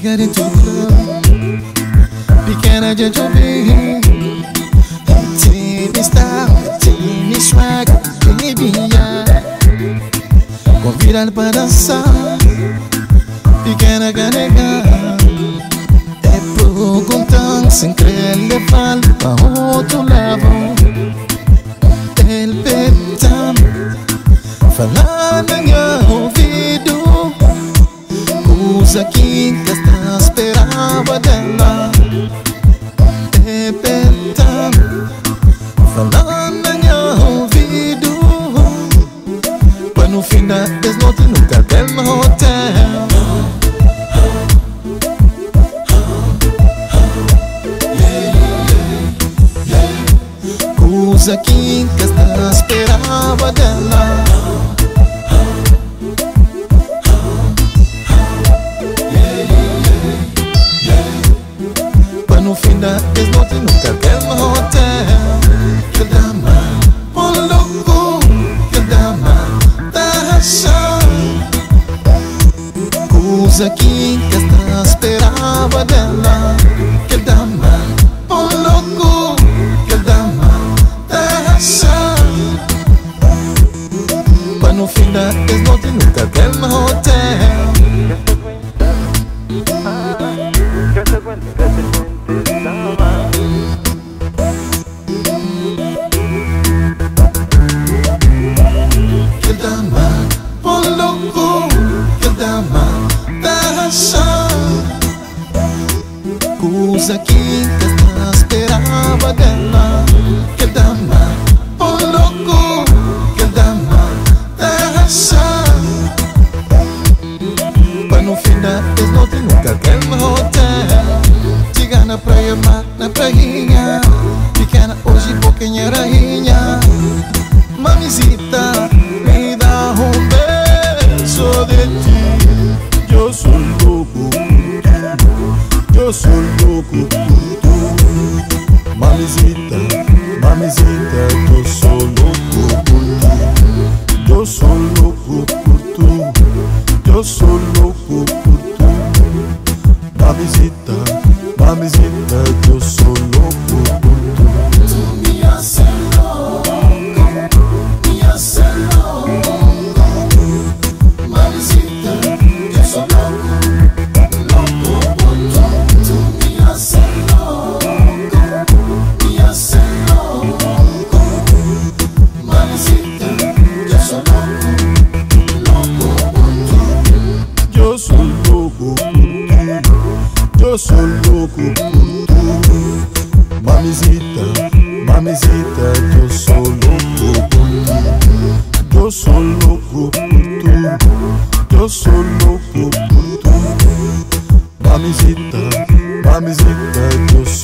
Liga de tudo, pequena de ouvir. Team style, team swag, baby, yeah. Convidado para dançar, pequena canega. É perguntando sem crer, levar para outro lado. Ele petando, falando em meu ouvido, coisa que está esperava dela. Ele petando, falando em meu ouvido, para no fim da desnoite no cartel no hotel. Coisa que está esperava dela. Para no fim da desnoite no cartel no hotel. Que dama, oh louco, que dama, tá achando. Coisa que está esperava dela. Que dama, oh louco, que dama, tá achando. Para no fim da desnoite no cartel no hotel. Que dama, oh louco, que dama, tá achando. Coisa que está esperava dela. Que dama, oh louco, que dama, tá achando. Para no fim da desnoite no cartel no hotel. Chega na praia, mar na prainha, pequena hoje, pouquinha rainha. Mamizita, me dá beijo de ti. Eu sou louco, eu sou louco por tu. Mamizita, mamizita, eu sou louco por tu. Eu sou louco por tu. Eu sou louco por tu. Mamizita, mamizita, eu sou louco por tu. Tu me haces loco, me haces loco. Mamizita, eu sou louco, louco por tu. Tu me haces loco, me haces louco. Mamizita, eu sou louco, louco por tu. Eu sou louco por tu. Eu sou louco por tu. Mamizita, mamizita, eu sou louco por tu. Eu sou louco por tu. Eu sou louco por tu. Mamizita, mamizita, eu sou